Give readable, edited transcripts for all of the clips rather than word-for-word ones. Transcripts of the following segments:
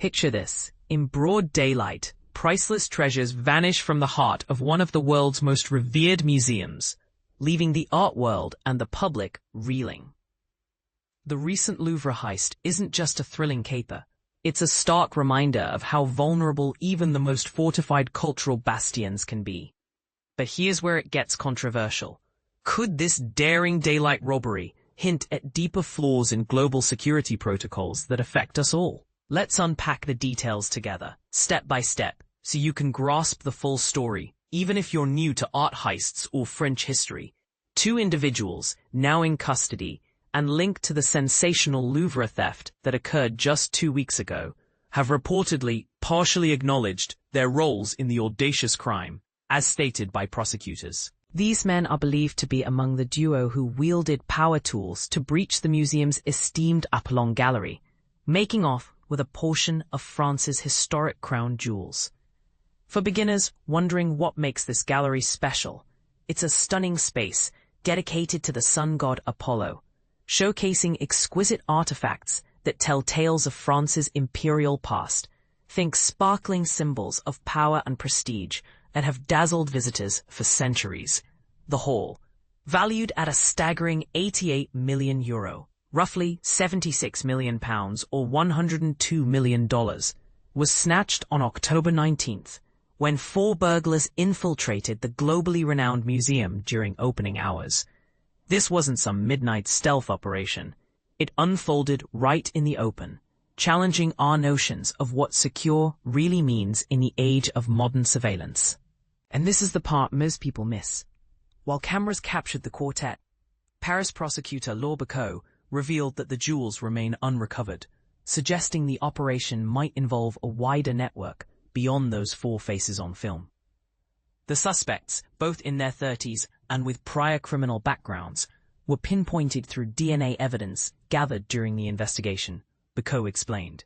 Picture this. In broad daylight, priceless treasures vanish from the heart of one of the world's most revered museums, leaving the art world and the public reeling. The recent Louvre heist isn't just a thrilling caper. It's a stark reminder of how vulnerable even the most fortified cultural bastions can be. But here's where it gets controversial. Could this daring daylight robbery hint at deeper flaws in global security protocols that affect us all? Let's unpack the details together, step by step, so you can grasp the full story, even if you're new to art heists or French history. Two individuals, now in custody, and linked to the sensational Louvre theft that occurred just 2 weeks ago, have reportedly partially acknowledged their roles in the audacious crime, as stated by prosecutors. These men are believed to be among the duo who wielded power tools to breach the museum's esteemed Apollon Gallery, making off with a portion of France's historic crown jewels. For beginners wondering what makes this gallery special, it's a stunning space dedicated to the sun god Apollo, showcasing exquisite artifacts that tell tales of France's imperial past. Think sparkling symbols of power and prestige that have dazzled visitors for centuries. The hall, valued at a staggering €88 million, roughly £76 million or $102 million, was snatched on October 19th, when 4 burglars infiltrated the globally renowned museum during opening hours. This wasn't some midnight stealth operation. It unfolded right in the open, challenging our notions of what secure really means in the age of modern surveillance. And this is the part most people miss. While cameras captured the quartet, Paris prosecutor Lourbecourt revealed that the jewels remain unrecovered, suggesting the operation might involve a wider network beyond those 4 faces on film. The suspects, both in their 30s and with prior criminal backgrounds, were pinpointed through DNA evidence gathered during the investigation, Becourt explained.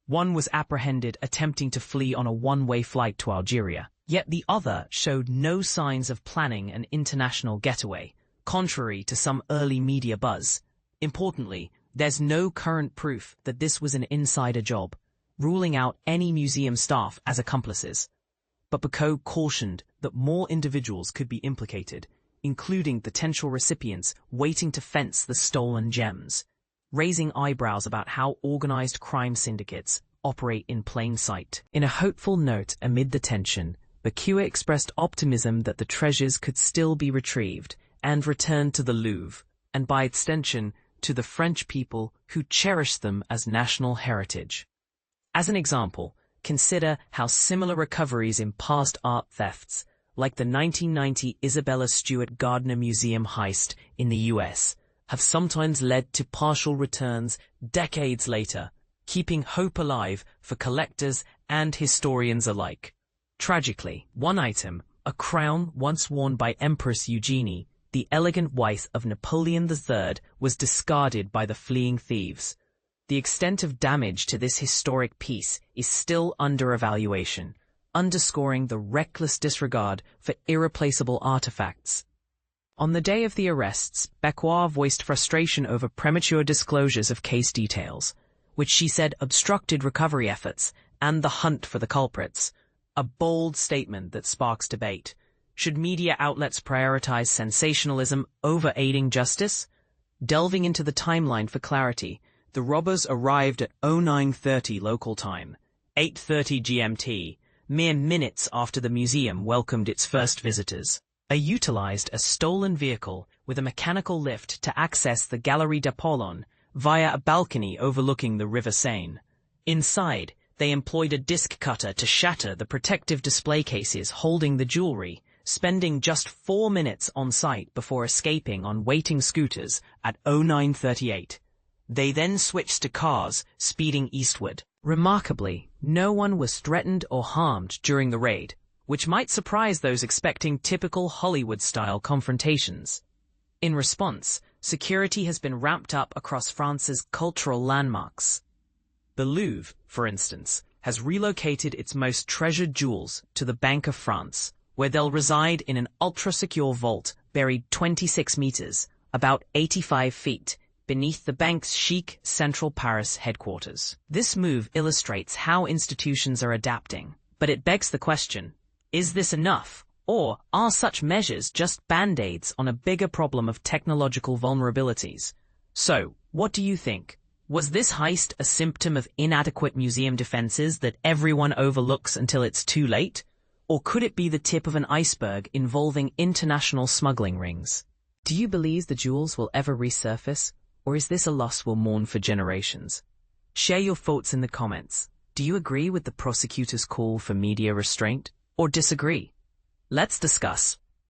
One was apprehended attempting to flee on a one-way flight to Algeria, yet the other showed no signs of planning an international getaway, contrary to some early media buzz. Importantly, there's no current proof that this was an insider job, ruling out any museum staff as accomplices. But Becourt cautioned that more individuals could be implicated, including potential recipients waiting to fence the stolen gems, raising eyebrows about how organized crime syndicates operate in plain sight. In a hopeful note amid the tension, Becourt expressed optimism that the treasures could still be retrieved and returned to the Louvre, and by extension, to the French people who cherish them as national heritage. As an example, consider how similar recoveries in past art thefts, like the 1990 Isabella Stewart Gardner Museum heist in the US, have sometimes led to partial returns decades later, keeping hope alive for collectors and historians alike. Tragically, one item, a crown once worn by Empress Eugenie, the elegant wife of Napoleon III, was discarded by the fleeing thieves. The extent of damage to this historic piece is still under evaluation, underscoring the reckless disregard for irreplaceable artifacts. On the day of the arrests, Becourt voiced frustration over premature disclosures of case details, which she said obstructed recovery efforts and the hunt for the culprits. A bold statement that sparks debate. Should media outlets prioritize sensationalism over aiding justice? Delving into the timeline for clarity, the robbers arrived at 0930 local time, 8:30 GMT, mere minutes after the museum welcomed its first visitors. They utilized a stolen vehicle with a mechanical lift to access the Galerie d'Apollon via a balcony overlooking the River Seine. Inside, they employed a disc cutter to shatter the protective display cases holding the jewelry, spending just 4 minutes on site before escaping on waiting scooters at 0938. They then switched to cars, speeding eastward. Remarkably, no one was threatened or harmed during the raid, which might surprise those expecting typical Hollywood-style confrontations. In response, security has been ramped up across France's cultural landmarks. The Louvre, for instance, has relocated its most treasured jewels to the Bank of France, where they'll reside in an ultra-secure vault buried 26 meters, about 85 feet, beneath the bank's chic central Paris headquarters. This move illustrates how institutions are adapting, but it begs the question, is this enough? Or are such measures just band-aids on a bigger problem of technological vulnerabilities? So, what do you think? Was this heist a symptom of inadequate museum defenses that everyone overlooks until it's too late? Or could it be the tip of an iceberg involving international smuggling rings? Do you believe the jewels will ever resurface, or is this a loss we'll mourn for generations? Share your thoughts in the comments. Do you agree with the prosecutor's call for media restraint, or disagree? Let's discuss.